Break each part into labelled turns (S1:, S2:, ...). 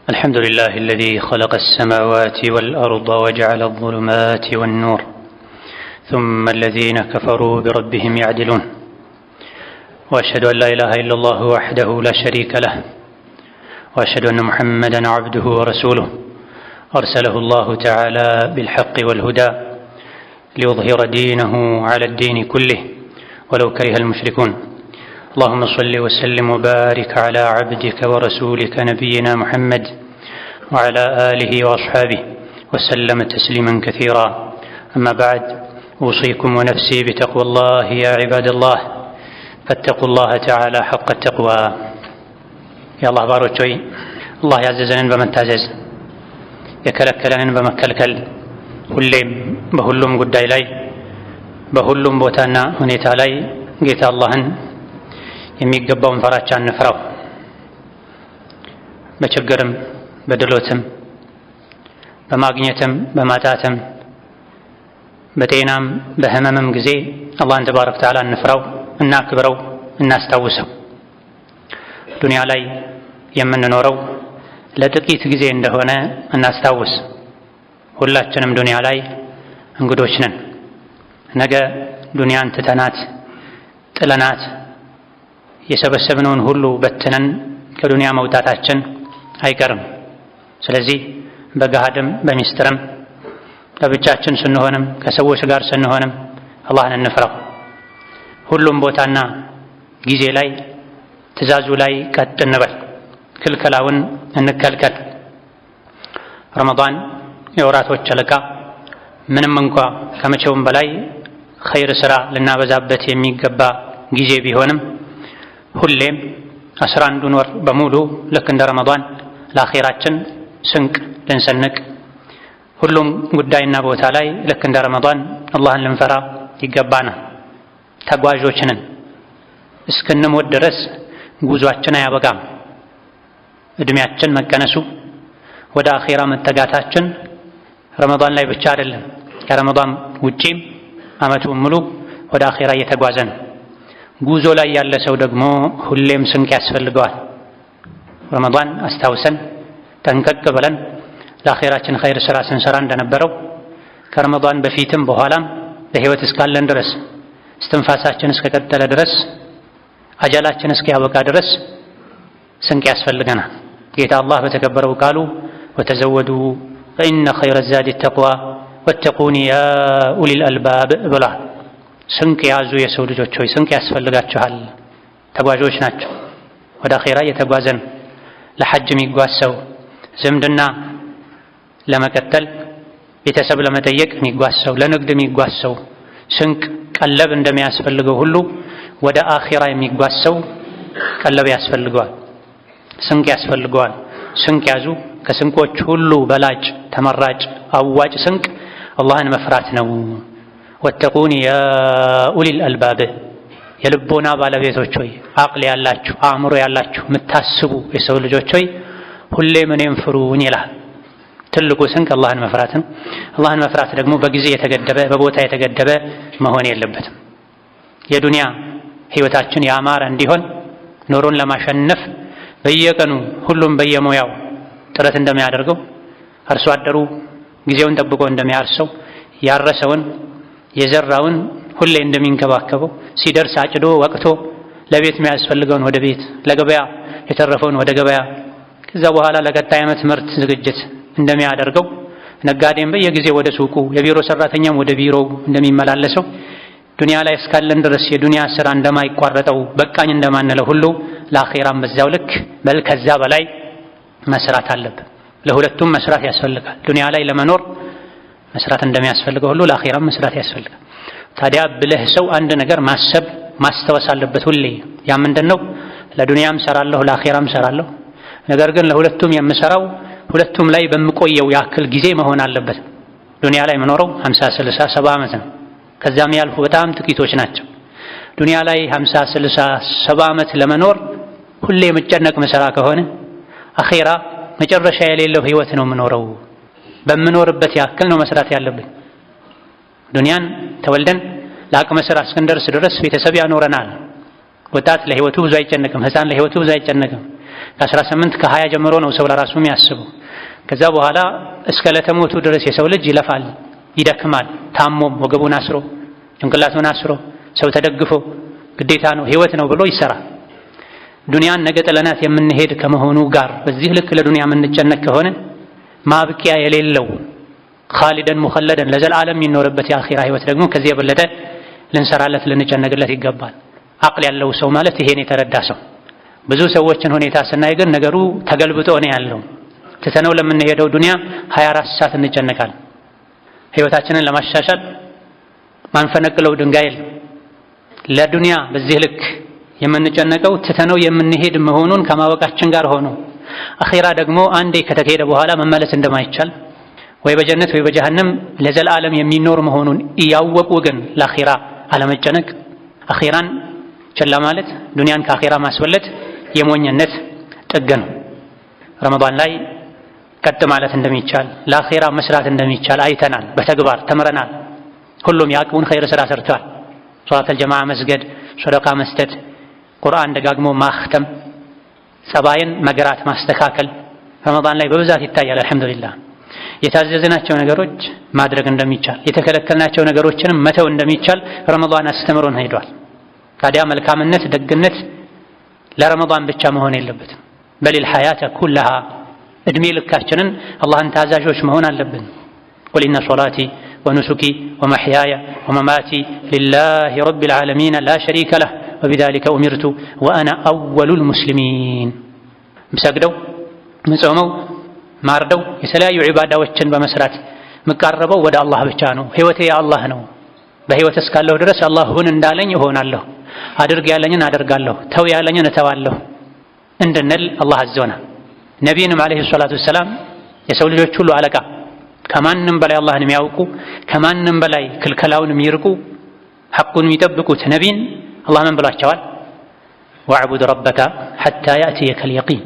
S1: الحمد لله الذي خلق السماوات والأرض وجعل الظلمات والنور ثم الذين كفروا بربهم يعدلون وأشهد أن لا إله إلا الله وحده لا شريك له وأشهد أن محمدًا عبده ورسوله أرسله الله تعالى بالحق والهدى ليظهر دينه على الدين كله ولو كره المشركون اللهم صل وسلم وبارك على عبدك ورسولك نبينا محمد وعلى آله وأصحابه وسلم تسليما كثيرا أما بعد أوصيكم ونفسي بتقوى الله يا عباد الله فاتقوا الله تعالى حق التقوى يا الله باروچوي الله ያዘዘንን በመታዘዝ የከለከለንን በመከልከል ሁሌም በሁሉም ጉዳይ ላይ በሁሉም ቦታና ሁኔታ ላይ ጌታ አላህን የሚገባውን ፈራቻ እንፍራው። በችግርም በድሎትም በማግኘትም በማጣትም በጤናም በህመምም ጊዜ አላህን ተባረከ ወተዓላ እንፍራው፣ እናክብረው፣ እናስታውሰው። ዱንያ ላይ የምንኖረው ለጥቂት ጊዜ እንደሆነ እናስታውስ። ሁላችንም ዱንያ ላይ እንግዶች ነን። ነገ ዱንያን ትተናት ጥለናት የሰበሰብነውን ሁሉ በትነን ከዱንያ መውጣታችን አይቀርም። ስለዚህ በገሃድም በሚስጥርም ለብቻችን ስንሆንም ከሰዎች ጋር ስንሆንም አላህን እንፍራው። ሁሉም ቦታና ጊዜ ላይ ትእዛዙ ላይ ቀጥ እንበል፣ ክልከላውን እንከልከል። ረመዳን የወራቶች አለቃ ምንም እንኳ ከመቼውም በላይ ኸይር ስራ ልናበዛበት የሚገባ ጊዜ ቢሆንም ሁሌም 11ዱን ወር በሙሉ ልክ እንደ ረመዳን ለአኺራችን ስንቅ ልንሰንቅ፣ ሁሉም ጉዳይና ቦታ ላይ ልክ እንደ ረመዳን አላህን ልንፈራ ይገባናል። ተጓዦች ነን። እስክንሞት ድረስ ጉዟችን አያበቃም። እድሜያችን መቀነሱ ወደ አኺራ መጠጋታችን ረመዳን ላይ ብቻ አይደለም፣ ከረመዳን ውጪም ዓመቱን ሙሉ ወደ አኺራ እየተጓዘ ነው። ጉዞ ላይ ያለ ሰው ደግሞ ሁሌም ስንቅ ያስፈልገዋል። ረመዳን አስታውሰን ጠንቀቅ ብለን ለአኺራችን ኸይር ስራ ስንሰራ እንደነበረው ከረመዳን በፊትም በኋላም በህይወት እስካለን ድረስ እስትንፋሳችን እስከቀጠለ ድረስ አጀላችን እስኪያበቃ ድረስ ስንቅ ያስፈልገናል። ጌታ አላህ በተከበረው ቃሉ ወተዘወዱ ፈኢነ ኸይረ ዛዲ ተቅዋ ወተቁኒ ያ ኡሊል አልባብ ብሏል። ስንቅ ያዙ የሰው ልጆች ሆይ ስንቅ ያስፈልጋችኋል። ተጓዦች ናቸው። ወደ አኺራ እየተጓዘን ለሐጅ የሚጓዝ ሰው፣ ዝምድና ለመቀጠል ቤተሰብ ለመጠየቅ የሚጓዝ ሰው፣ ለንግድ የሚጓዝ ሰው ስንቅ ቀለብ እንደሚያስፈልገው ሁሉ ወደ አኺራ የሚጓዝ ሰው ቀለብ ያስፈልገዋል፣ ስንቅ ያስፈልገዋል። ስንቅ ያዙ። ከስንቆች ሁሉ በላጭ ተመራጭ አዋጭ ስንቅ አላህን መፍራት ነው። ወተቁኒ ያ ኡሊል አልባብ፣ የልቦና ባለቤቶች ሆይ፣ አቅል ያላችሁ አእምሮ ያላችሁ የምታስቡ የሰው ልጆች ሆይ ሁሌም እኔን ፍሩኝ ይላል። ትልቁ ስንቅ አላህን መፍራት ነው። አላህን መፍራት ደግሞ በጊዜ የተገደበ በቦታ የተገደበ መሆን የለበትም። የዱንያ ህይወታችን ያማረ እንዲሆን ኑሮን ለማሸነፍ በየቀኑ ሁሉም በየሙያው ጥረት እንደሚያደርገው አርሶ አደሩ ጊዜውን ጠብቆ እንደሚያርሰው ያረሰውን የዘራውን ሁሌ እንደሚንከባከበው ሲደርስ አጭዶ ወቅቶ ለቤት የሚያስፈልገውን ወደ ቤት፣ ለገበያ የተረፈውን ወደ ገበያ፣ ከዛ በኋላ ለቀጣይ ዓመት ምርት ዝግጅት እንደሚያደርገው ነጋዴም በየጊዜው ወደ ሱቁ፣ የቢሮ ሰራተኛም ወደ ቢሮው እንደሚመላለሰው ዱንያ ላይ እስካለን ድረስ የዱንያ ስራ እንደማይቋረጠው በቃኝ እንደማንለው ሁሉ ለአኺራም በዛው ልክ በል ከዛ በላይ መስራት አለብን። ለሁለቱም መስራት ያስፈልጋል። ዱንያ ላይ ለመኖር መስራት እንደሚያስፈልገው ሁሉ ለአኺራም መስራት ያስፈልጋል። ታዲያ ብልህ ሰው አንድ ነገር ማሰብ ማስተዋስ አለበት ሁሌ። ያ ምንድነው? ለዱንያም ሰራለሁ ለአኺራም ሰራለሁ፣ ነገር ግን ለሁለቱም የምሰራው ሁለቱም ላይ በምቆየው ያክል ጊዜ መሆን አለበት። ዱንያ ላይ መኖረው 50 60 70 ዓመት ነው። ከዛም ያልፉ በጣም ጥቂቶች ናቸው። ዱንያ ላይ 50 60 70 ዓመት ለመኖር ሁሌ መጨነቅ መሰራ ከሆነ አኺራ መጨረሻ የሌለው ህይወት ነው የምኖረው። በምኖርበት ያክል ነው መስራት ያለብኝ። ዱንያን ተወልደን ለአቅመ ሥራ እስክንደርስ ድረስ ቤተሰብ ያኖረናል። ወጣት ለህይወቱ ብዙ አይጨነቅም፣ ህፃን ለህይወቱ ብዙ አይጨነቅም። ከ18 ከ20 ጀምሮ ነው ሰው ለራሱ የሚያስበው። ከዛ በኋላ እስከ ለተሞቱ ድረስ የሰው ልጅ ይለፋል፣ ይደክማል። ታሞም ወገቡን አስሮ ጭንቅላቱን አስሮ ሰው ተደግፎ ግዴታ ነው ህይወት ነው ብሎ ይሰራል። ዱንያን ነገ ጥለናት የምንሄድ ከመሆኑ ጋር በዚህ ልክ ለዱንያ የምንጨነቅ ከሆነ ማብቂያ የሌለው ኻሊደን ሙኸለደን ለዘላለም የሚኖርበት የአኺራ ህይወት ደግሞ ከዚህ የበለጠ ልንሰራለት ልንጨነቅለት ይገባል። አቅል ያለው ሰው ማለት ይሄን የተረዳ ሰው። ብዙ ሰዎችን ሁኔታ ስናይ ግን ነገሩ ተገልብጦ ነው ያለው። ትተነው ለምንሄደው ዱንያ 24 ሰዓት እንጨነቃለን። ህይወታችንን ለማሻሻል ማንፈነቅለው ድንጋይ የለም። ለዱንያ በዚህ ልክ የምንጨነቀው ትተነው የምንሄድ መሆኑን ከማወቃችን ጋር ሆኖ አኺራ ደግሞ አንዴ ከተሄደ በኋላ መመለስ እንደማይቻል ወይ በጀነት ወይ በጀሃነም ለዘላለም የሚኖር መሆኑን እያወቁ ግን ለአኺራ አለመጨነቅ፣ አኺራን ቸላ ማለት፣ ዱንያን ከአኺራ ማስበለጥ የሞኝነት ጥግ ነው። ረመዳን ላይ ቀጥ ማለት እንደሚቻል ለአኺራ መስራት እንደሚቻል አይተናል፣ በተግባር ተምረናል። ሁሉም የአቅሙን ኸይር ስራ ሰርቷል። ሶላተል ጀማዓ መስገድ፣ ሰደቃ መስጠት፣ ቁርአን ደጋግሞ ማኽተም፣ ጸባይን መግራት ማስተካከል ረመዳን ላይ በብዛት ይታያል። አልሐምዱሊላህ የታዘዝናቸው ነገሮች ማድረግ እንደሚቻል የተከለከልናቸው ነገሮችንም መተው እንደሚቻል ረመዳን አስተምሮን ሄዷል። ታዲያ መልካምነት ደግነት ለረመዳን ብቻ መሆን የለበትም። በሊል ሐያተ ኩለሃ እድሜ ልካችንን አላህን ታዛዦች መሆን አለብን። ቁል ኢነ ሶላቲ ወኑሱኪ ወመሕያየ ወመማቲ ሊላሂ ረቢል ዓለሚን ላ ሸሪከ ለህ ወቢዛሊከ ኡሚርቱ ወአና አወሉል ሙስሊሚን። ምሰግደው ምጾመው ማርደው የተለያዩ ዒባዳዎችን በመስራት ምቃረበው ወደ አላህ ብቻ ነው። ህይወቴ የአላህ ነው። በህይወት እስካለሁ ድረስ አላህ ሁን እንዳለኝ እሆናለሁ፣ አድርግ ያለኝን አደርጋለሁ፣ ተው ያለኝን እተዋለሁ እንድንል አላህ አዞናል። ነቢይንም ዓለይሂ ሰላቱ ወሰላም የሰው ልጆች ሁሉ አለቃ፣ ከማንም በላይ አላህን የሚያውቁ ከማንም በላይ ክልከላውን የሚርቁ ሐቁን የሚጠብቁት ነቢይን አላህ ምን ብሏቸዋል? ወዕቡድ ረበከ ሐታ ያእትየከል የቂን፣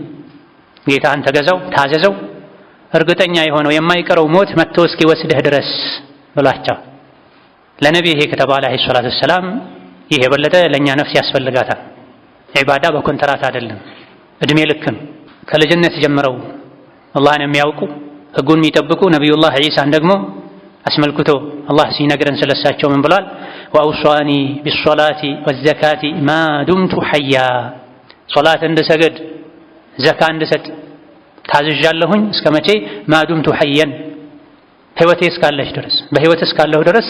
S1: ጌታህን ተገዛው ታዘዘው እርግጠኛ የሆነው የማይቀረው ሞት መጥቶ እስኪወስድህ ድረስ ብሏቸዋል። ለነቢይ ይሄ ከተባለ ዓለይሂ ሰላቱ ወሰላም ይሄ የበለጠ ለእኛ ነፍስ ያስፈልጋታል። ዒባዳ በኮንትራት አይደለም፣ እድሜ ልክም ከልጅነት ጀምረው አላህን የሚያውቁ ህጉን የሚጠብቁ ነቢዩላህ ዒሳን ደግሞ አስመልክቶ አላህ ሲነግረን ስለሳቸው ምን ብሏል? ወአውሷኒ ቢሶላቲ ወዘካቲ ማ ዱምቱ ሐያ፣ ሶላት እንድሰግድ ዘካ እንድሰጥ ታዝዣለሁኝ እስከ መቼ? ማ ዱምቱ ሐየን፣ ህይወቴ እስካለች ድረስ በህይወት እስካለሁ ድረስ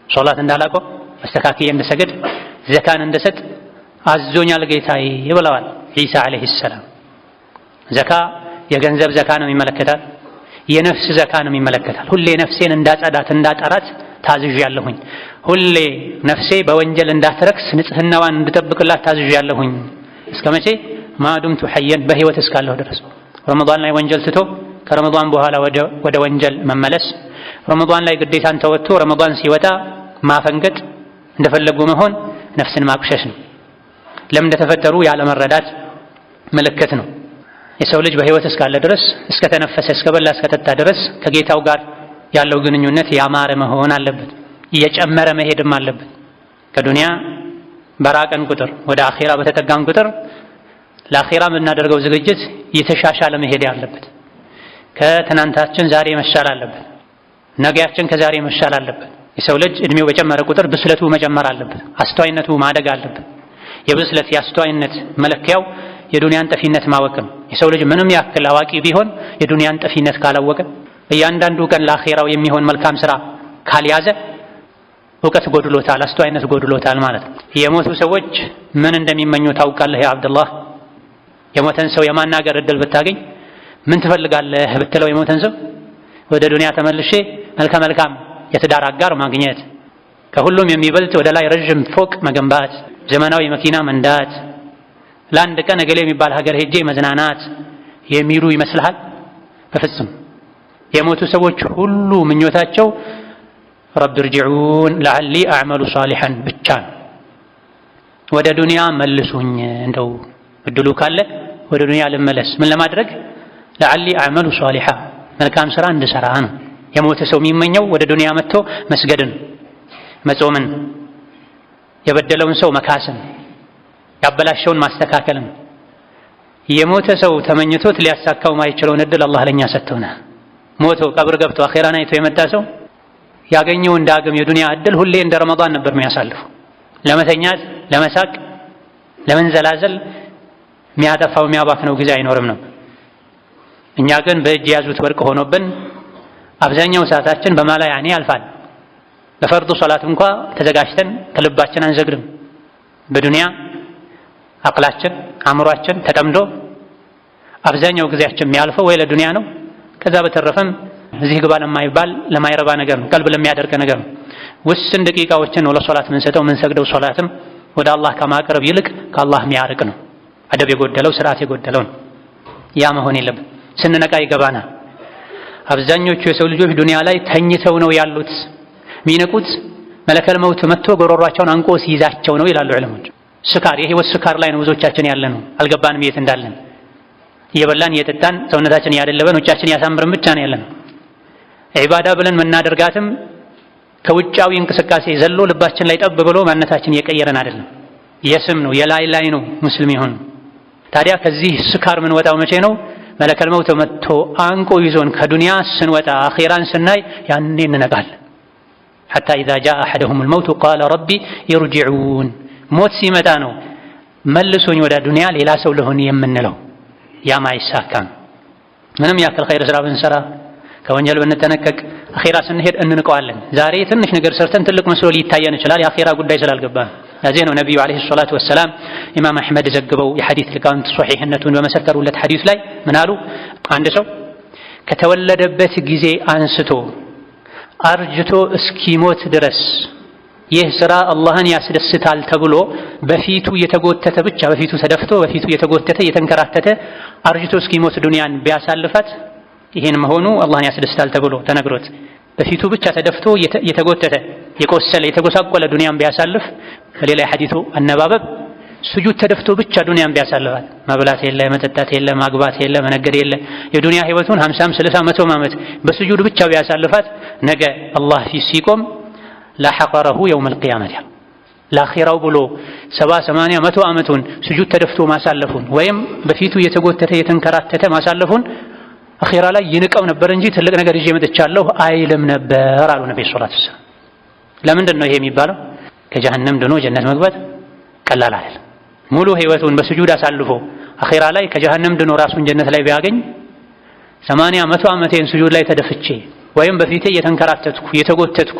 S1: ሶላት እንዳላቆም አስተካክዬ እንድሰግድ ዘካን እንድሰጥ አዞኛል ጌታዬ ብለዋል ዒሳ ዓለይሂ ሰላም። ዘካ የገንዘብ ዘካንም ይመለከታል፣ የነፍስ ዘካንም ይመለከታል። ሁሌ ነፍሴን እንዳጸዳት እንዳጠራት ታዝዣለሁኝ። ሁሌ ነፍሴ በወንጀል እንዳትረክስ ንጽህናዋን እንድጠብቅላት ታዝዣለሁኝ። እስከ መቼ? ማዱምቱ ሐየን፣ በህይወት እስካለሁ ድረስ። ረመዳን ላይ ወንጀል ትቶ ከረመዳን በኋላ ወደ ወንጀል መመለስ፣ ረመዳን ላይ ግዴታን ተወጥቶ ረመዳን ሲወጣ ማፈንገጥ፣ እንደፈለጉ መሆን ነፍስን ማቁሸሽ ነው። ለምን እንደተፈጠሩ ያለመረዳት ምልክት ነው። የሰው ልጅ በህይወት እስካለ ድረስ እስከተነፈሰ እስከበላ እስከጠጣ ድረስ ከጌታው ጋር ያለው ግንኙነት ያማረ መሆን አለበት፣ እየጨመረ መሄድም አለበት። ከዱንያ በራቀን ቁጥር ወደ አኺራ በተጠጋን ቁጥር ለአኺራ የምናደርገው ዝግጅት እየተሻሻለ መሄድ ያለበት። ከትናንታችን ዛሬ መሻል አለበት፣ ነገያችን ከዛሬ መሻል አለበት። የሰው ልጅ እድሜው በጨመረ ቁጥር ብስለቱ መጨመር አለበት፣ አስተዋይነቱ ማደግ አለበት። የብስለት የአስተዋይነት መለኪያው የዱንያን ጠፊነት ማወቅም። የሰው ልጅ ምንም ያክል አዋቂ ቢሆን የዱንያን ጠፊነት ካላወቀ፣ እያንዳንዱ ቀን ለአኺራው የሚሆን መልካም ስራ ካልያዘ እውቀት ጎድሎታል፣ አስተዋይነት ጎድሎታል ማለት ነው። የሞቱ ሰዎች ምን እንደሚመኙ ታውቃለህ? ያ አብደላህ፣ የሞተን ሰው የማናገር እድል ብታገኝ ምን ትፈልጋለህ ብትለው የሞተን ሰው ወደ ዱንያ ተመልሼ መልካም የትዳር አጋር ማግኘት፣ ከሁሉም የሚበልጥ ወደ ላይ ረዥም ፎቅ መገንባት፣ ዘመናዊ መኪና መንዳት፣ ለአንድ ቀን እገሌ የሚባል ሀገር ሄጄ መዝናናት የሚሉ ይመስልሃል? በፍጹም። የሞቱ ሰዎች ሁሉ ምኞታቸው ረቢ ርጅዑን ለዐሊ አዕመሉ ሷሊሐን ብቻ ነው። ወደ ዱንያ መልሱኝ፣ እንደው እድሉ ካለ ወደ ዱንያ ልመለስ። ምን ለማድረግ? ለዐሊ አዕመሉ ሷሊሐ፣ መልካም ስራ እንድሰራ ነው። የሞተ ሰው የሚመኘው ወደ ዱንያ መጥቶ መስገድን፣ መጾምን፣ የበደለውን ሰው መካስን፣ ያበላሸውን ማስተካከልን፣ የሞተ ሰው ተመኝቶት ሊያሳካው ማይችለውን እድል አላህ ለኛ ሰጥቶናል። ሞቶ ቀብር ገብቶ አኺራን አይቶ የመጣ ሰው ያገኘውን ዳግም የዱንያ እድል ሁሌ እንደ ረመዳን ነበር የሚያሳልፈው። ለመተኛት፣ ለመሳቅ፣ ለመንዘላዘል የሚያጠፋው የሚያባክነው ጊዜ አይኖርም ነው። እኛ ግን በእጅ የያዙት ወርቅ ሆኖብን አብዛኛው ሰዓታችን በማላ ያኔ ያልፋል። ለፈርዱ ሶላት እንኳ ተዘጋጅተን ከልባችን አንሰግድም። በዱንያ አቅላችን አእምሯችን ተጠምዶ አብዛኛው ጊዜያችን የሚያልፈው ወይ ለዱንያ ነው። ከዛ በተረፈም እዚህ ግባ ለማይባል ለማይረባ ነገር ነው፣ ቀልብ ለሚያደርቅ ነገር ነው። ውስን ደቂቃዎችን ነው ለሶላት የምንሰጠው። የምንሰግደው ሶላትም ወደ አላህ ከማቅረብ ይልቅ ከአላህ የሚያርቅ ነው። አደብ የጎደለው ስርዓት የጎደለው ነው። ያ መሆን የለብን። ስንነቃ ይገባናል። አብዛኞቹ የሰው ልጆች ዱንያ ላይ ተኝተው ነው ያሉት። የሚነቁት መለከል መውት መጥቶ ጎሮሯቸውን አንቆ ሲይዛቸው ነው ይላሉ ዑለሞች። ስካር፣ የህይወት ስካር ላይ ነው ብዙዎቻችን ያለ ነው። አልገባንም የት እንዳለን። እየበላን እየጠጣን ሰውነታችን እያደለበን ውጫችን ያሳምርን ብቻ ነው ያለነው። ዒባዳ ብለን መናደርጋትም ከውጫዊ እንቅስቃሴ ዘሎ ልባችን ላይ ጠብ ብሎ ማንነታችን እየቀየረን አይደለም። የስም ነው የላይ ነው ሙስሊም ይሁን። ታዲያ ከዚህ ስካር ምን ወጣው መቼ ነው? መለከል መውት መጥቶ አንቆ ይዞን ከዱንያ ስንወጣ አኺራን ስናይ ያኔ እንነቃለን። حتى إذا جاء أحدهم الموت قال ربي يرجعون ሞት ሲመጣ ነው መልሶኝ ወደ ዱንያ ሌላ ሰው ልሆን የምንለው። ያማ አይሳካም። ምንም ያክል ኸይር ስራ ብንሰራ ከወንጀል ብንጠነቀቅ አኺራ ስንሄድ እንንቀዋለን። ዛሬ ትንሽ ነገር ሰርተን ትልቅ መስሎ ሊታየን ይችላል፣ የአኺራ ጉዳይ ስላልገባን። ለዚህ ነው ነቢዩ ዓለይሂ ሰላቱ ወሰላም ኢማም አሕመድ ዘግበው የሐዲስ ሊቃውንት ሶሒሕነቱን በመሰከሩለት ሐዲስ ላይ ምን አሉ? አንድ ሰው ከተወለደበት ጊዜ አንስቶ አርጅቶ እስኪሞት ድረስ ይህ ስራ አላህን ያስደስታል ተብሎ በፊቱ የተጎተተ ብቻ በፊቱ ተደፍቶ በፊቱ የተጎተተ የተንከራተተ አርጅቶ እስኪሞት ዱንያን ቢያሳልፋት ይሄን መሆኑ አላህን ያስደስታል ተብሎ ተነግሮት በፊቱ ብቻ ተደፍቶ የተጎተተ የቆሰለ የተጎሳቆለ ዱንያን ቢያሳልፍ፣ በሌላ የሐዲሱ አነባበብ ስጁድ ተደፍቶ ብቻ ዱንያን ቢያሳልፋት መብላት የለ መጠጣት የለ ማግባት የለ መነገድ የለ የዱንያ ህይወቱን 50 60 100 ዓመት በስጁድ ብቻ ቢያሳልፋት ነገ አላህ ፊት ሲቆም ላሐቀረሁ የውመል ቂያመት ለአኺራው ብሎ 70 80 100 ዓመቱን ስጁድ ተደፍቶ ማሳለፉን ወይም በፊቱ የተጎተተ የተንከራተተ ማሳለፉን አኺራ ላይ ይንቀው ነበር እንጂ ትልቅ ነገር ይዤ መጥቻለሁ አይልም ነበር አሉ ነብዩ ሰለላሁ ዐለይሂ ወሰለም። ለምንድን ነው ይሄ የሚባለው? ከጀሃነም ድኖ ጀነት መግባት ቀላል አይደለም። ሙሉ ህይወቱን በስጁድ አሳልፎ አኺራ ላይ ከጀሃነም ድኖ ራሱን ጀነት ላይ ቢያገኝ 80 100 ዓመቴን ስጁድ ላይ ተደፍቼ ወይም በፊቴ የተንከራተትኩ የተጎተትኩ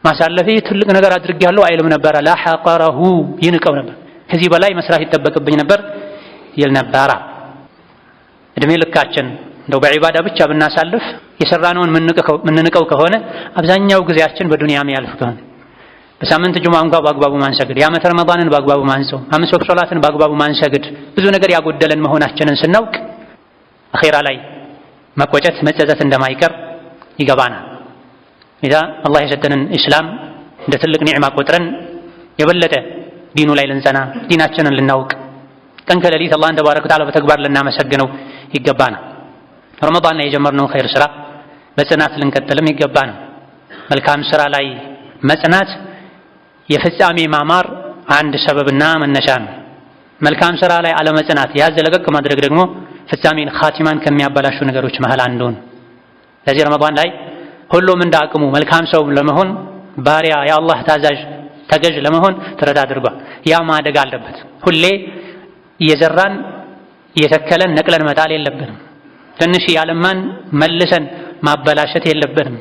S1: ማሳለፌ ትልቅ ነገር አድርጌያለሁ አይልም ነበር። ላሐቀረሁ ይንቀው ነበር። ከዚህ በላይ መስራት ይጠበቅብኝ ነበር ይል ነበር። እድሜ ልካችን እንደው በዒባዳ ብቻ ብናሳልፍ የሰራነውን ምንንቀው ከሆነ አብዛኛው ጊዜያችን በዱንያ የሚያልፍ ከሆነ በሳምንት ጁምዓ እንኳን በአግባቡ ማንሰግድ፣ የዓመት ረመዳንን በአግባቡ ማንጾም፣ 5 ወቅት ሶላትን በአግባቡ ማንሰግድ፣ ብዙ ነገር ያጎደለን መሆናችንን ስናውቅ አኺራ ላይ መቆጨት መጸጸት እንደማይቀር ይገባናል። ኢዛ አላህ የሰጠንን ኢስላም እንደ ትልቅ ኒዕማ ቆጥረን የበለጠ ዲኑ ላይ ልንጸና ዲናችንን ልናውቅ ቀን ከሌሊት አላህን ተባረከ ወተዓላ በተግባር ልናመሰግነው ይገባናል። ረመዳን ላይ የጀመርነውን ኸይር ስራ በጽናት ልንቀጥልም ይገባናል። መልካም ስራ ላይ መጽናት የፍጻሜ ማማር አንድ ሰበብና መነሻ ነው። መልካም ስራ ላይ አለመጽናት ያዝ ለቀቅ ማድረግ ደግሞ ፍጻሜን ኻቲማን ከሚያበላሹ ነገሮች መሃል አንዱ ነው። ለዚህ ረመዳን ላይ ሁሉም እንደ አቅሙ መልካም ሰው ለመሆን ባሪያ የአላህ ታዛዥ ተገዥ ለመሆን ጥረት አድርጓል። ያ ማደግ አለበት። ሁሌ እየዘራን እየተከለን ነቅለን መጣል የለብንም። ትንሽ ያለማን መልሰን ማበላሸት የለብንም።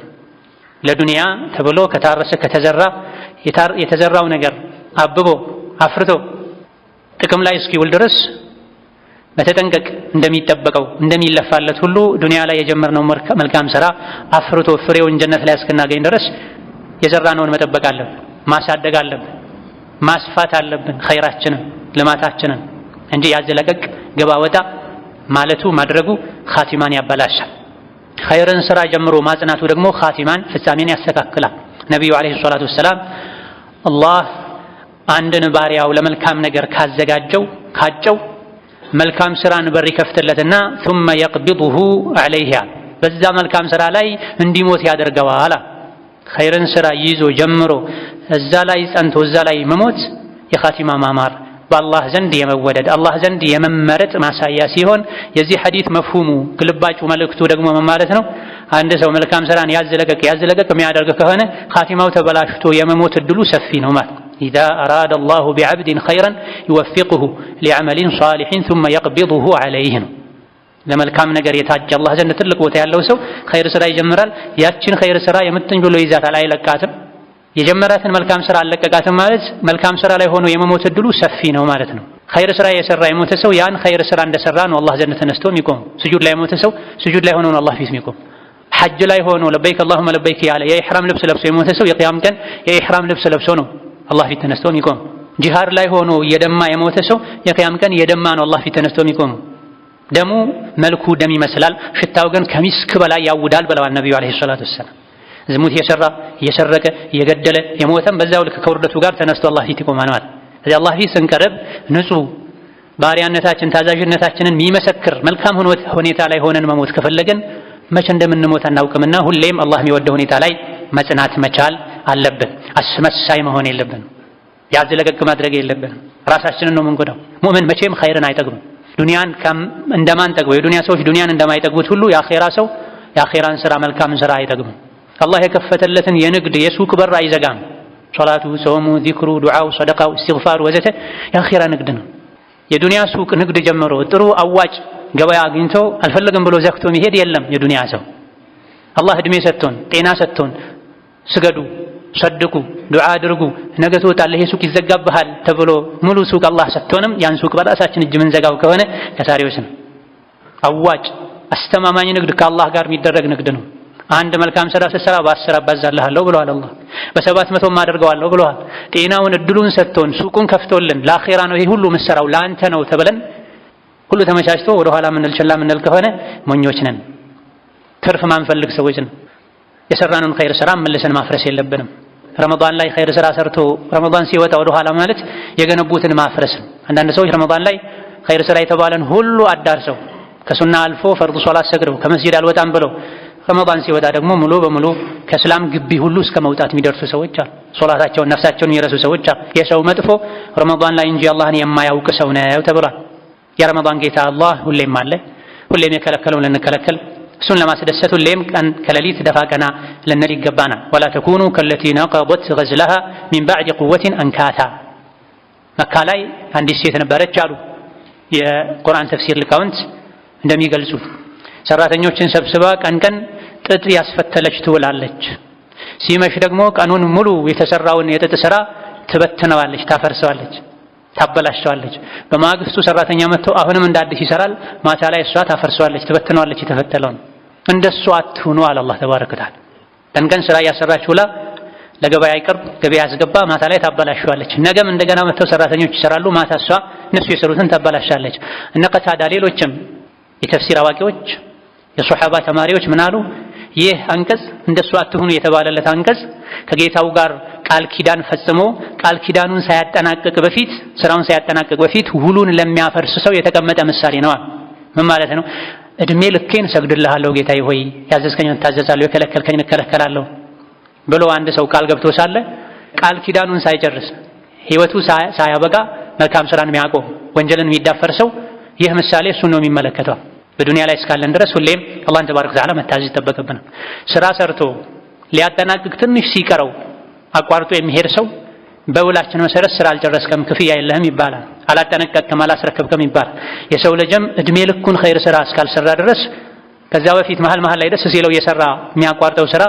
S1: ለዱንያ ተብሎ ከታረሰ ከተዘራ የተዘራው ነገር አብቦ አፍርቶ ጥቅም ላይ እስኪውል ድረስ በተጠንቀቅ እንደሚጠበቀው እንደሚለፋለት ሁሉ ዱንያ ላይ የጀመርነው መልካም ስራ አፍርቶ ፍሬውን ጀነት ላይ እስክናገኝ ድረስ የዘራነውን መጠበቅ አለብን፣ ማሳደግ አለብን፣ ማስፋት አለብን ኸይራችንን ልማታችንን እንጂ ያዘለቀቅ ገባ ወጣ ማለቱ ማድረጉ ኻቲማን ያበላሻል። ኸይርን ስራ ጀምሮ ማጽናቱ ደግሞ ኻቲማን ፍጻሜን ያስተካክላል። ነቢዩ ዓለይሂ ሰላቱ ወሰላም አላህ አንድን ባሪያው ለመልካም ነገር ካጨው መልካም ስራን በር ይከፍትለትና ثم يقبضه عليه በዛ መልካም ስራ ላይ እንዲሞት ያደርገዋል። ኸይርን ስራ ይዞ ጀምሮ እዛ ላይ ጸንቶ እዛ ላይ መሞት የኻቲማ ማማር በአላህ ዘንድ የመወደድ አላህ ዘንድ የመመረጥ ማሳያ ሲሆን የዚህ ሐዲስ መፍሁሙ ግልባጩ መልእክቱ ደግሞ ምን ማለት ነው? አንድ ሰው መልካም ስራን ያዝለቀቅ የሚያደርግ ከሆነ ኻቲማው ተበላሽቶ የመሞት እድሉ ሰፊ ነው ማለት ነው። إذا أراد الله بعبد خيرا يوفقه لعمل صالح ثم يقبضه عليه ለመልካም ነገር የታጀ አላህ ዘንድ ትልቅ ቦታ ያለው ሰው ኸይር ስራ ይጀምራል። ያችን ኸይር ስራ የምትኝ ብሎ ይዛታል፣ አይለቃትም። የጀመራትን መልካም ስራ አለቀቃትም ማለት መልካም ስራ ላይ ሆኖ የመሞት እድሉ ሰፊ ነው ማለት ነው። ኸይር ስራ የሰራ የሞተ ሰው ያን ኸይር ስራ እንደሰራ ነው አላህ ዘንድ ተነስቶ የሚቆም። ስጁድ ላይ የሞተ ሰው ስጁድ ላይ ሆኖ ነው አላህ ፊት የሚቆም። ሐጅ ላይ ሆኖ ለበይክ አላሁመ ለበይክ ያለ የኢህራም ልብስ ለብሶ የሞተ ሰው የቂያም ቀን የኢህራም ልብስ ለብሶ ነው አላህ ፊት ተነስቶ የሚቆም። ጂሃድ ላይ ሆኖ የደማ የሞተ ሰው የቂያም ቀን የደማ ነው አላህ ፊት ተነስቶ የሚቆም። ደሙ መልኩ ደም ይመስላል፣ ሽታው ግን ከሚስክ በላይ ያውዳል ብለዋል ነብዩ አለይሂ ሰላቱ ወሰላም። ዝሙት የሰራ እየሰረቀ እየገደለ የሞተም በዛው ልክ ከውርደቱ ጋር ተነስቶ አላህ ፊት ይቆማል ማለት። ስለዚህ አላህ ፊት ስንቀርብ ንጹህ ባሪያነታችን ታዛዥነታችንን የሚመሰክር መልካም ሁኔታ ላይ ሆነን መሞት ከፈለገን መቼ እንደምንሞት አናውቅምና ሁሌም አላህ የሚወደው ሁኔታ ላይ መጽናት መቻል አለብን። አስመሳይ መሆን የለብንም። ያዝ ለቀቅ ማድረግ የለብንም። ራሳችንን ነው የምንጎዳው። ሙእምን መቼም ኸይርን አይጠግብም። ዱንያን እንደማንጠግበው የዱንያ ሰዎች ዱንያን እንደማይጠግቡት ሁሉ የአኼራ ሰው የአኼራን ስራ መልካምን ስራ አይጠግብም። አላህ የከፈተለትን የንግድ የሱቅ በር አይዘጋም። ሶላቱ፣ ጾሙ፣ ዚክሩ፣ ዱዓው፣ ሰደቃው፣ ኢስቲግፋሩ ወዘተ የአኼራ ንግድ ነው። የዱንያ ሱቅ ንግድ ጀምሮ ጥሩ አዋጭ ገበያ አግኝቶ አልፈለግም ብሎ ዘግቶ መሄድ የለም። የዱንያ ሰው አላህ እድሜ ሰጥቶን ጤና ሰጥቶን ስገዱ፣ ሰድቁ፣ ዱዓ አድርጉ፣ ነገ ትወጣለህ የሱቅ ይዘጋብሃል ተብሎ ሙሉ ሱቅ አላህ ሰጥቶንም ያን ሱቅ በራሳችን እጅ ምንዘጋው ከሆነ ከሳሪዎች ነው። አዋጭ አስተማማኝ ንግድ ከአላህ ጋር የሚደረግ ንግድ ነው። አንድ መልካም ስራ ስትሰራ በ10 አባዛልሃለሁ ብለዋል አላህ፣ በ700 አደርገዋለሁ ብለዋል። ጤናውን እድሉን ሰጥቶን ሱቁን ከፍቶልን ለአኺራ ነው ይሄ ሁሉ ምሰራው ለአንተ ነው ተብለን ሁሉ ተመቻችቶ ወደ ኋላ ምንል ችላ ምንል ከሆነ ሞኞች ነን። ትርፍ ማንፈልግ ሰዎች ነን። የሰራነውን ኸይር ስራ መልሰን ማፍረስ የለብንም። ረመዳን ላይ ኸይር ስራ ሰርቶ ረመዳን ሲወጣ ወደ ኋላ ማለት የገነቡትን ማፍረስ ነው። አንዳንድ ሰዎች ረመዳን ላይ ኸይር ስራ የተባለን ሁሉ አዳርሰው ከሱና አልፎ ፈርዱ ሶላት ሰግደው ከመስጂድ አልወጣም ብለው ረመዳን ሲወጣ ደግሞ ሙሉ በሙሉ ከእስላም ግቢ ሁሉ እስከ መውጣት የሚደርሱ ሰዎች አሉ። ሶላታቸውን ነፍሳቸውን የሚረሱ ሰዎች አሉ። የሰው መጥፎ ረመዳን ላይ እንጂ አላህን የማያውቅ ሰው ነው ተብሏል። የረመዳን ጌታ አላህ ሁሌም አለ። ሁሌም የከለከለውን ልንከለከል እሱን ለማስደሰት ሁሌም ቀን ከሌሊት ደፋ ቀና ልንል ይገባናል። ወላ ተኩኑ ከለቲ ነቀበት ገዝለሃ ሚን ባዕድ ቁወትን አንካታ። መካ ላይ አንዲት ሴት ነበረች አሉ የቁርአን ተፍሲር ሊቃውንት እንደሚገልጹት ሰራተኞችን ሰብስባ ቀን ጥጥ ያስፈተለች ትውላለች። ሲመሽ ደግሞ ቀኑን ሙሉ የተሰራውን የጥጥ ስራ ትበትነዋለች፣ ታፈርሰዋለች፣ ታበላሸዋለች። በማግስቱ ሰራተኛ መጥቶ አሁንም እንደ አዲስ ይሰራል። ማታ ላይ እሷ ታፈርሰዋለች፣ ትበትነዋለች የተፈተለውን። እንደሷ አትሁኑ አለ አላህ ተባረከ ወተዓላ። ቀን ስራ እያሰራች ውላ ለገበያ ይቀርብ ገበያ ያስገባ፣ ማታ ላይ ታበላሸዋለች። ነገም እንደገና መጥተው ሰራተኞች ይሰራሉ፣ ማታ እሷ እነሱ የሰሩትን ታበላሻለች። እነ ቀታዳ ሌሎችም የተፍሲር አዋቂዎች የሱሐባ ተማሪዎች ምን አሉ? ይህ አንቀጽ እንደሱ አትሁኑ የተባለለት አንቀጽ ከጌታው ጋር ቃል ኪዳን ፈጽሞ ቃል ኪዳኑን ሳያጠናቅቅ በፊት ስራውን ሳያጠናቅቅ በፊት ውሉን ለሚያፈርስ ሰው የተቀመጠ ምሳሌ ነው። ምን ማለት ነው? እድሜ ልኬን ሰግድልሃለሁ ጌታዬ ሆይ፣ ያዘዝከኝ እታዘዛለሁ፣ የከለከልከኝ እከለከላለሁ ብሎ አንድ ሰው ቃል ገብቶ ሳለ ቃል ኪዳኑን ሳይጨርስ ህይወቱ ሳያበቃ መልካም ስራን የሚያቆም ወንጀልን የሚዳፈር ሰው ይህ ምሳሌ እሱን ነው የሚመለከተው። በዱንያ ላይ እስካለን ድረስ ሁሌም አላህን ተባረከ ወተዓላ መታዘዝ ይጠበቅብናል። ስራ ሰርቶ ሊያጠናቅቅ ትንሽ ሲቀረው አቋርጦ የሚሄድ ሰው በውላችን መሰረት ስራ አልጨረስከም ክፍያ የለህም ይባላል። አላጠናቀቅከም አላስረከብከም ይባላል። የሰው ልጅም እድሜ ልኩን ኸይር ስራ እስካልሰራ ድረስ ከዛ በፊት መሀል ላይ ደስ ሲለው የሰራ የሚያቋርጠው ስራ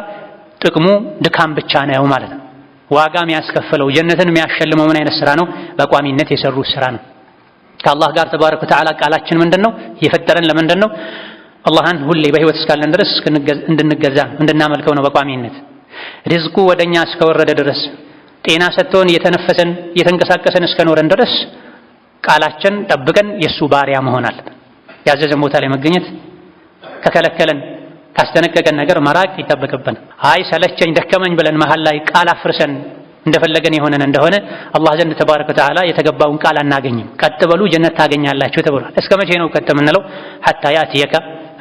S1: ጥቅሙ ድካም ብቻ ነው ማለት ነው። ዋጋ የሚያስከፍለው ጀነትን የሚያሸልመው ምን አይነት ስራ ነው? በቋሚነት የሰሩት ስራ ነው። ከአላህ ጋር ተባረከ ወተዓላ ቃላችን ምንድነው? የፈጠረን ለምንድን ነው? አላህን ሁሌ በህይወት እስካለን ድረስ እንድንገዛ እንድናመልከው ነው በቋሚነት። ሪዝቁ ወደኛ እስከወረደ ድረስ ጤና ሰጥቶን እየተነፈሰን እየተንቀሳቀሰን እስከኖረን ድረስ ቃላችን ጠብቀን የሱ ባሪያ መሆን አለብን። ያዘዘን ቦታ ላይ መገኘት፣ ከከለከለን ካስጠነቀቀን ነገር መራቅ ይጠበቅብን። አይ ሰለቸኝ ደከመኝ ብለን መሃል ላይ ቃል አፍርሰን እንደፈለገን የሆነን እንደሆነ አላህ ዘንድ ተባረከ ወተዓላ የተገባውን ቃል አናገኝም። ቀጥ በሉ ጀነት ታገኛላችሁ ተብሏል። እስከ መቼ ነው ቀጥ የምንለው? ሐታ ያእቲየከ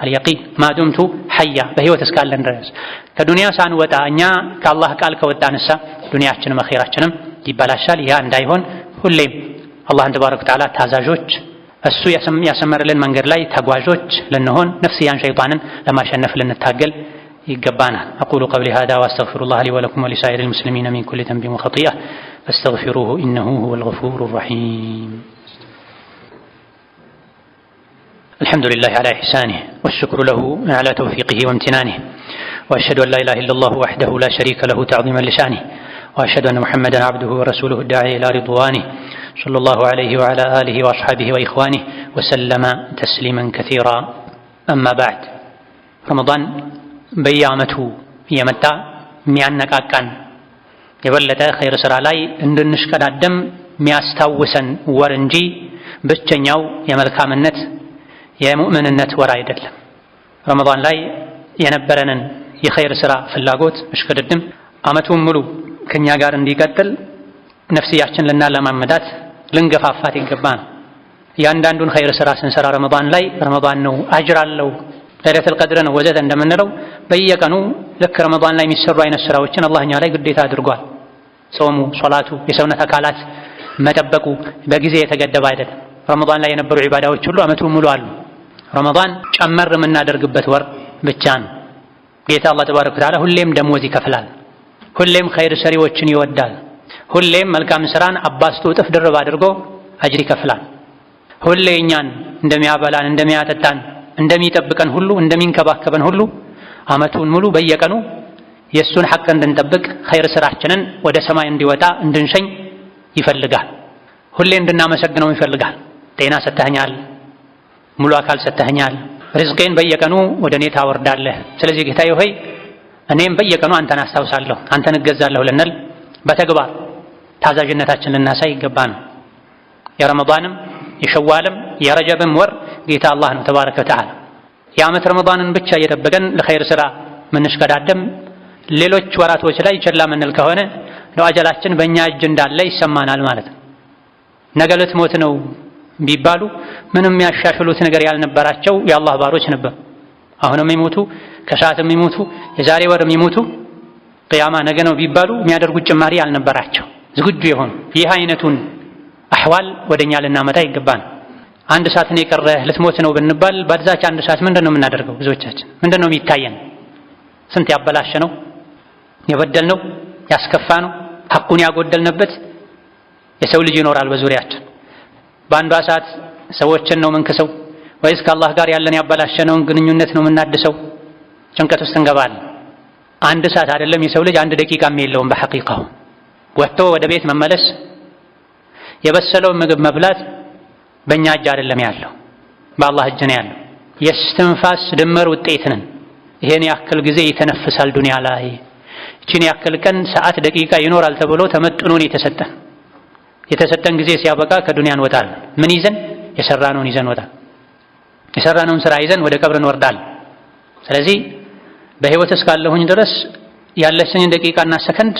S1: አልየቂን ማዱምቱ ሐያ፣ በህይወት እስካለን ድረስ። ከዱንያ ሳንወጣ እኛ ከአላህ ቃል ከወጣንሳ ዱንያችንም አኺራችንም ይበላሻል። ያ እንዳይሆን ሁሌም አላህን ተባረከ ወተዓላ ታዛዦች እሱ ያሰመረልን መንገድ ላይ ተጓዦች ልንሆን ነፍስያን ሸይጣንን ለማሸነፍ ልንታገል ይገባናል። أقول قولي هذا وأستغفر الله لي ولكم ولسائر المسلمين من كل ذنب وخطيئة فاستغفروه إنه هو الغفور الرحيم. الحمد لله على إحسانه والشكر له على توفيقه وامتنانه وأشهد أن لا إله إلا الله وحده لا شريك له تعظيما لشانه وأشهد أن محمدا عبده ورسوله الداعي إلى رضوانه صلى الله عليه وعلى آله وأصحابه وإخوانه وسلم تسليما كثيرا. أما بعد رمضان በየዓመቱ እየመጣ የሚያነቃቃን የበለጠ ኸይር ስራ ላይ እንድንሽቀዳደም የሚያስታውሰን ወር እንጂ ብቸኛው የመልካምነት የሙእምንነት ወር አይደለም። ረመዳን ላይ የነበረንን የኸይር ስራ ፍላጎት እሽቅድድም ዓመቱን ሙሉ ከኛ ጋር እንዲቀጥል ነፍስያችን ልናለማመዳት ልንገፋፋት ይገባል። ያንዳንዱን ኸይር ስራ ስንሰራ ረመዳን ላይ ረመዳን ነው አጅር አለው ለይለቱል ቀድር ነው ወዘተ እንደምንለው በየቀኑ ልክ ረመዳን ላይ የሚሰሩ አይነት ስራዎችን አላህ እኛ ላይ ግዴታ አድርጓል። ጾሙ፣ ሶላቱ፣ የሰውነት አካላት መጠበቁ በጊዜ የተገደበ አይደለም። ረመዳን ላይ የነበሩ ዒባዳዎች ሁሉ ዓመቱን ሙሉ አሉ። ረመዳን ጨመር የምናደርግበት ወር ብቻ ነው። ጌታ አላህ ተባረከ ወተዓላ ሁሌም ደሞዝ ይከፍላል። ሁሌም ኸይር ሰሪዎችን ይወዳል። ሁሌም መልካም ስራን አባስቶ እጥፍ ድርብ አድርጎ አጅር ይከፍላል። ሁሌ እኛን እንደሚያበላን እንደሚያጠጣን እንደሚጠብቀን ሁሉ እንደሚንከባከበን ሁሉ ዓመቱን ሙሉ በየቀኑ የእሱን ሐቅ እንድንጠብቅ ኸይር ስራችንን ወደ ሰማይ እንዲወጣ እንድንሸኝ ይፈልጋል። ሁሌ እንድናመሰግነው ይፈልጋል። ጤና ሰጥተኸኛል፣ ሙሉ አካል ሰጥተኸኛል፣ ርዝቄን በየቀኑ ወደ እኔ ታወርዳለህ። ስለዚህ ጌታዬ ሆይ እኔም በየቀኑ አንተን አስታውሳለሁ፣ አንተን እገዛለሁ ልንል በተግባር ታዛዥነታችን ልናሳይ ይገባል። የረመዳንም የሸዋልም የረጀብም ወር ጌታ አላህ ነው ተባረከ ወተዓላ። የዓመት ረመዳንን ብቻ እየጠበቀን ለኸይር ስራ ምንሽቀዳደም ሌሎች ወራቶች ላይ ችላ ምንል ከሆነ አጀላችን በእኛ እጅ እንዳለ ይሰማናል ማለት ነው። ነገ ልትሞት ነው ቢባሉ ምንም ያሻሽሉት ነገር ያልነበራቸው የአላህ ባሮች ነበር። አሁንም ይሞቱ፣ ከሰዓትም ይሞቱ፣ የዛሬ ወርም ይሞቱ፣ ቅያማ ነገ ነው ቢባሉ የሚያደርጉት ጭማሪ ያልነበራቸው ዝግጁ የሆኑ ይህ አይነቱን አህዋል ወደኛ ልናመጣ ይገባል። አንድ ሰዓት ነው የቀረህ ልትሞት ነው ብንባል በዛች አንድ ሰዓት ምንድነው የምናደርገው? ብዙዎቻችን ምንድነው የሚታየን? ስንት ያበላሸ ነው፣ የበደል ነው፣ ያስከፋ ነው፣ ሐቁን ያጎደልንበት የሰው ልጅ ይኖራል በዙሪያችን። በአንዷ ሰዓት ሰዎችን ነው ምንክሰው ወይስ ከአላህ ጋር ያለን ያበላሸነውን ግንኙነት ነው የምናድሰው? ጭንቀት ውስጥ እንገባለን። አንድ ሰዓት አይደለም የሰው ልጅ አንድ ደቂቃም የለውም በሐቂቃው። ወጥቶ ወደ ቤት መመለስ፣ የበሰለውን ምግብ መብላት በእኛ እጅ አይደለም ያለው፣ በአላህ እጅ ነው ያለው። የስትንፋስ ድምር ውጤት ነን። ይሄን ያክል ጊዜ ይተነፍሳል ዱንያ ላይ፣ ይህችን ያክል ቀን ሰዓት ደቂቃ ይኖራል ተብሎ ተመጥኖን የተሰጠን ጊዜ ሲያበቃ ከዱንያ እንወጣለን። ምን ይዘን? የሰራነውን ይዘን ወጣል። የሰራነውን ስራ ይዘን ወደ ቀብር እንወርዳለን። ስለዚህ በህይወት እስካለሁኝ ድረስ ያለችኝን ደቂቃና ሰከንድ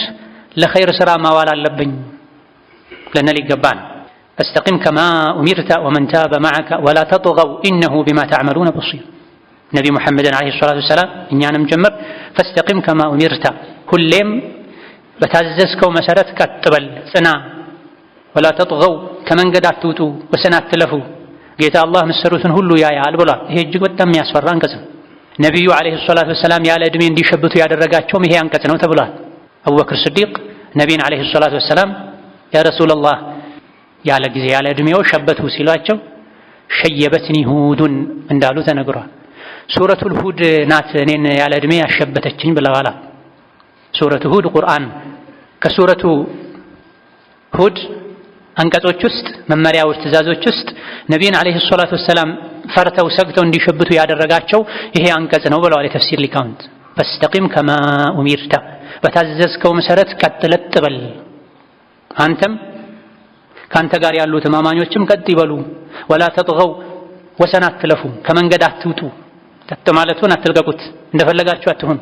S1: ለኸይር ስራ ማዋል አለብኝ ልንል ይገባል። فاستقم كما أمرت ومن تاب معك ولا تطغوا إنه بما تعملون بصير. نبي محمد عليه الصلاة والسلام إننا مجمر فاستقم كما أمرت كلهم بتعززكم مسارت كتبل سنا ولا تطغوا كمن قد أتوتوا وسنا تلفوا قيت الله مسروثن هلو يا البلا هي جيك بتم ياسفران كسم نبي عليه الصلاة والسلام يا لدمين دي شبتوا يا درجاتهم هي أنكتنوا تبلا أبو بكر الصديق نبي عليه الصلاة والسلام يا رسول الله ያለ ጊዜ ያለ እድሜው ሸበቱ ሲሏቸው ሸየበትኒ ሁዱን እንዳሉ ተነግሯል። ሱረቱል ሁድ ናት እኔን ያለ እድሜ ያሸበተችኝ ብለዋል። ሱረቱ ሁድ ቁርአን ከሱረቱ ሁድ አንቀጾች ውስጥ መመሪያዎች፣ ትእዛዞች ውስጥ ነቢይን አለይሂ ሰላቱ ወሰላም ፈርተው ሰግተው እንዲሸብቱ ያደረጋቸው ይሄ አንቀጽ ነው ብለዋል የተፍሲር ሊቃውንት። ፈስተቂም ከማ ኡሚርተ በታዘዝከው መሰረት ቀጥ ለጥ በል አንተም ካንተ ጋር ያሉት ተማማኞችም ቀጥ ይበሉ። ወላ ተጥገው ወሰን አትለፉ፣ ከመንገድ አትውጡ። ቀጥ ማለቱን አትልቀቁት፣ እንደፈለጋችሁ አትሁን።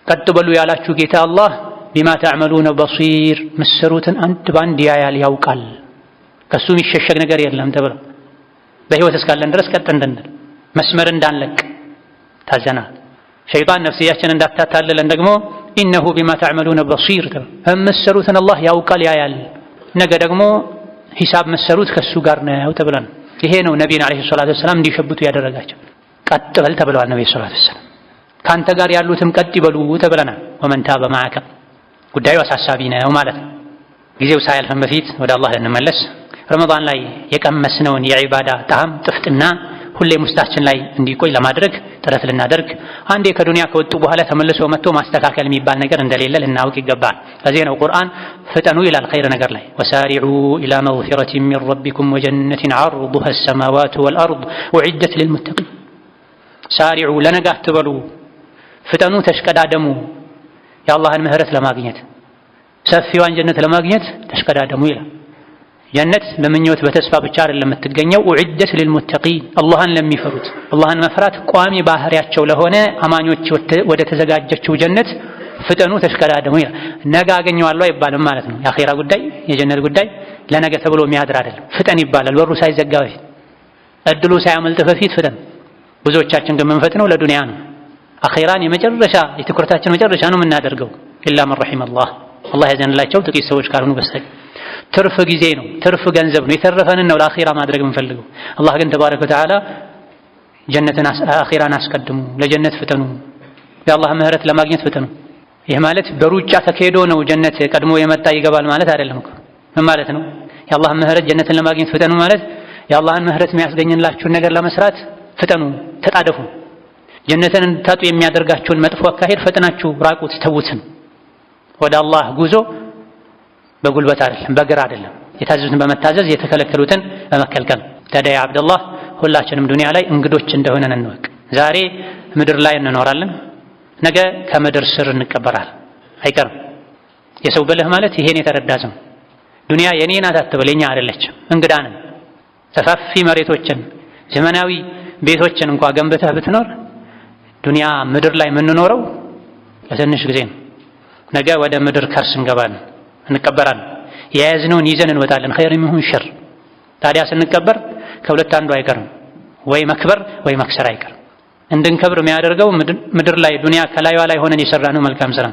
S1: ቀጥ በሉ ያላችሁ ጌታ አላህ ቢማ ተዕመሉነ በሲር ምስሩትን አንድ ባንድ ያያል ያውቃል። ከሱ የሚሸሸግ ነገር የለም ተብሎ በህይወት እስካለን ድረስ ቀጥ እንድንል መስመር እንዳንለቅ ታዘናል። ሸይጣን ነፍስያችን እንዳታታልለን ደግሞ ኢነሁ ቢማ ተዕመሉነ በሲር ምስሩትን አላህ ያውቃል ያያል። ነገ ደግሞ ሂሳብ መሰሩት ከሱ ጋር ነው ተብሏል። ይሄ ነው ነብዩን አለይሂ ሰላቱ ወሰለም እንዲሸብቱ ያደረጋቸው። ቀጥ በል ተብለዋል ነብዩ ሰለላሁ ዐለይሂ ወሰለም። ካንተ ጋር ያሉትም ቀጥ ይበሉ ተብለናል። ወመን ታበ ማዕከ ጉዳዩ አሳሳቢ ነው ማለት ነው። ጊዜው ሳያልፈን በፊት ወደ አላህ እንመለስ። ረመዳን ላይ የቀመስነውን የዒባዳ ጣዕም ጥፍጥና ሁሌም ውስጣችን ላይ እንዲቆይ ለማድረግ ጥረት ልናደርግ፣ አንዴ ከዱንያ ከወጡ በኋላ ተመልሶ መጥቶ ማስተካከል የሚባል ነገር እንደሌለ ልናውቅ ይገባል። ለዚህ ነው ቁርአን ፍጠኑ ይላል ኸይር ነገር ላይ ወሳሪዑ ኢላ መግፊረቲን ሚን ረቢኩም ወጀነቲን ዐርዱሃ አሰማዋቱ ወልአርድ ኡዒደት ሊልሙተቂን። ሳሪዑ ለነጋ አትበሉ፣ ፍጠኑ፣ ተሽቀዳደሙ የአላህን ምህረት ለማግኘት ሰፊዋን ጀነት ለማግኘት ተሽቀዳደሙ ይላል። ጀነት በምኞት በተስፋ ብቻ አይደለም የምትገኘው። ኡዒደት ሊልሙተቂን አላህን ለሚፈሩት አላህን መፍራት ቋሚ ባህሪያቸው ለሆነ አማኞች ወደ ተዘጋጀችው ጀነት ፍጠኑ ተሽቀዳደሙ ይላል። ነገ አገኘዋለሁ አይባልም ማለት ነው። የአኺራ ጉዳይ የጀነት ጉዳይ ለነገ ተብሎ የሚያድር አይደለም። ፍጠን ይባላል። በሩ ሳይዘጋ በፊት እድሉ ሳያመልጥ በፊት ፍጠን። ብዙዎቻችን ግን የምንፈጥነው ለዱንያ ነው። አኺራን የመጨረሻ የትኩረታችን መጨረሻ ነው የምናደርገው። ኢላ መን ረሒመ አላህ ያዘንላቸው ጥቂት ሰዎች ካልሆኑ በስተቀር ትርፍ ጊዜ ነው፣ ትርፍ ገንዘብ ነው፣ የተረፈንን ነው ለአኺራ ማድረግ የምንፈልገው። አላህ ግን ተባረከ ወተዓላ ጀነትን አኺራን አስቀድሙ፣ ለጀነት ፍጠኑ፣ የአላህ ምህረት ለማግኘት ፍጠኑ። ይህ ማለት በሩጫ ተካሄዶ ነው ጀነት ቀድሞ የመጣ ይገባል ማለት አይደለም እኮ። ምን ማለት ነው? የአላህ ምህረት ጀነትን ለማግኘት ፍጠኑ ማለት የአላህን ምህረት የሚያስገኝላችሁን ነገር ለመስራት ፍጠኑ፣ ተጣደፉ። ጀነትን እንድታጡ የሚያደርጋችሁን መጥፎ አካሄድ ፈጥናችሁ ራቁት፣ ተውትን። ወደ አላህ ጉዞ በጉልበት አይደለም፣ በግራ አይደለም። የታዘዙትን በመታዘዝ የተከለከሉትን በመከልከል። ታዲያ አብደላህ ሁላችንም ዱንያ ላይ እንግዶች እንደሆነን እንወቅ። ዛሬ ምድር ላይ እንኖራለን፣ ነገ ከምድር ስር እንቀበራለን። አይቀርም። የሰው ብልህ ማለት ይሄን የተረዳ ሰው ዱንያ የኔ ናት አትበል፣ የኛ አይደለችም፣ እንግዳ ነን። ሰፋፊ መሬቶችን ዘመናዊ ቤቶችን እንኳ ገንብተህ ብትኖር ዱንያ ምድር ላይ የምንኖረው ለትንሽ ጊዜ ነው። ነገ ወደ ምድር ከርስ እንገባለን፣ እንቀበራለን። የያዝነውን ይዘን እንወጣለን፣ ኸይርም ይሁን ሸር። ታዲያ ስንቀበር ከሁለት አንዱ አይቀርም፣ ወይ መክበር ወይ መክሰር አይቀርም። እንድንከብር የሚያደርገው ምድር ላይ ዱንያ ከላይዋ ላይ ሆነን የሰራነው መልካም ስራ፣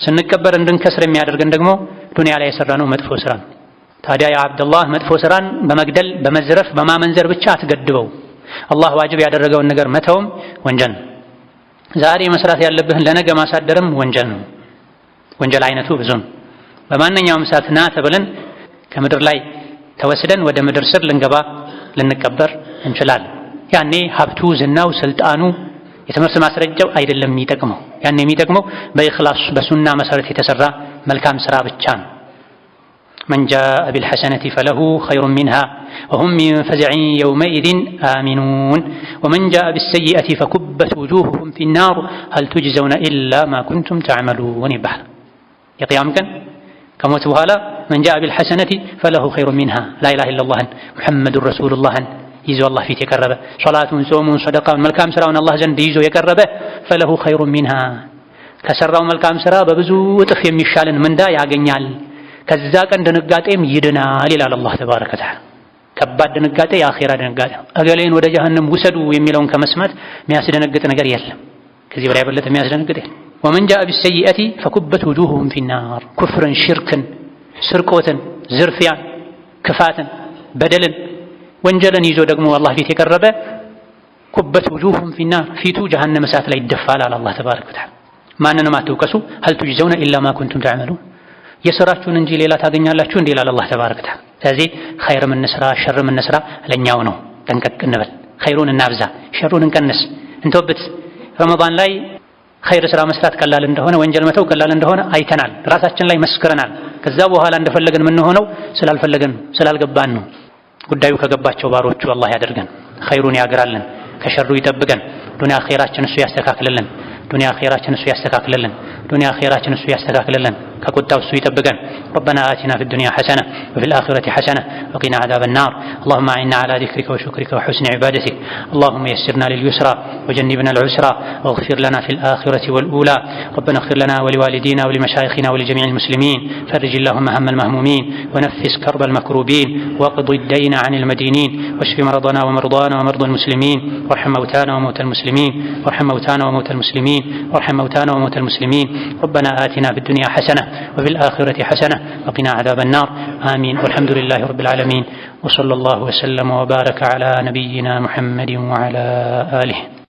S1: ስንቀበር እንድንከስር የሚያደርገን ደግሞ ዱንያ ላይ የሰራነው መጥፎ ስራ። ታዲያ ያ አብደላህ መጥፎ ስራን በመግደል በመዝረፍ በማመንዘር ብቻ አትገድበው። አላህ ዋጅብ ያደረገውን ነገር መተውም ወንጀል ነው። ዛሬ መስራት ያለብህን ለነገ ማሳደርም ወንጀል ነው። ወንጀል አይነቱ ብዙ ነው። በማንኛውም ሰዓት ና ተብለን ከምድር ላይ ተወስደን ወደ ምድር ስር ልንገባ ልንቀበር እንችላለን። ያኔ ሀብቱ፣ ዝናው፣ ስልጣኑ፣ የትምህርት ማስረጃው አይደለም የሚጠቅመው። ያኔ የሚጠቅመው በኢኽላስ በሱና መሰረት የተሰራ መልካም ስራ ብቻ ነው። من جاء بالحسنة فله خير منها وهم من فزع يومئذ آمنون ومن جاء بالسيئة فكبت وجوههم في النار هل تجزون إلا ما كنتم تعملون بحر يقيام كان كموت بهالا من جاء بالحسنة فله خير منها لا إله إلا الله محمد رسول الله يزو الله في تكربه صلاة صوم صدقة ملكام سرا الله زند يزو يكربه فله خير منها كسروا ملكام سرا ببزو እጥፍ የሚሻልን ምንዳ ያገኛል። ከዛ ቀን ድንጋጤም ይድናል ይላል አላህ ተባረከ ወተዓላ። ከባድ ድንጋጤ የአኺራ ድንጋጤ ነው። እገሌን ወደ ጀሀነም ውሰዱ የሚለውን ከመስማት የሚያስደነግጥ ነገር የለም። ከዚህ በላይ የበለጠ የሚያስደነግጥ የለም። ወመን ጃአ ቢሰይአቲ ፈኩበት ውጁሁሁም ፊናር ኩፍርን፣ ሽርክን፣ ስርቆትን፣ ዝርፊያን፣ ክፋትን፣ በደልን፣ ወንጀልን ይዞ ደግሞ አላህ ፊት የቀረበ ኩበት ውጁሁሁም ፊናር ፊቱ ጀሀነም እሳት ላይ ይደፋል አለ አላህ ተባረከ ወተዓላ። ማንንም አትውቀሱ ሀል ቱጅዘውነ ኢላ ማ ኩንቱም ተዕመሉን የሥራችሁን እንጂ ሌላ ታገኛላችሁ እንዴ ይላል አላህ ተባረከ ወተዓላ። ስለዚህ ኸይርም እንስራ ሸርም እንስራ ለኛው ነው። ጠንቀቅ እንበል፣ ኸይሩን እናብዛ፣ ሸሩን እንቀንስ፣ እንተውበት። ረመዳን ላይ ኸይር ስራ መስራት ቀላል እንደሆነ ወንጀል መተው ቀላል እንደሆነ አይተናል፣ ራሳችን ላይ መስክረናል። ከዛ በኋላ እንደፈለገን የምንሆነው ስላልፈለገን ስላልገባን ነው። ጉዳዩ ከገባቸው ባሮቹ አላህ ያደርገን፣ ኸይሩን ያግራልን፣ ከሸሩ ይጠብቀን። ዱንያ ኸይራችን እሱ ያስተካክልልን፣ ዱንያ ኸይራችን እሱ ያስተካክልልን፣ ዱንያ ኸይራችን እሱ ያስተካክልልን፣ ከቁጣው እሱ ይጠብቀን። ربنا آتنا في الدنيا حسنة وفي الآخرة حسنة وقنا عذاب النار. اللهم أعنا على ذكرك وشكرك وحسن عبادتك. اللهم يسرنا لليسرى وجنبنا العسرى واغفر لنا في الآخرة والأولى. ربنا اغفر لنا ولوالدينا ولمشايخنا ولجميع المسلمين. فرج اللهم هم المهمومين ونفس كرب المكروبين واقض الدين عن المدينين واشف مرضنا ومرضانا ومرضى المسلمين وارحم موتانا وموتى المسلمين وارحم موتانا وموتى المسلمين وارحم موتانا وموتى المسلمين. ربنا آتنا في الدنيا حسنة وفي الآخرة حسنة وقنا عذاب النار آمين والحمد لله رب العالمين وصلى الله وسلم وبارك على نبينا محمد وعلى آله.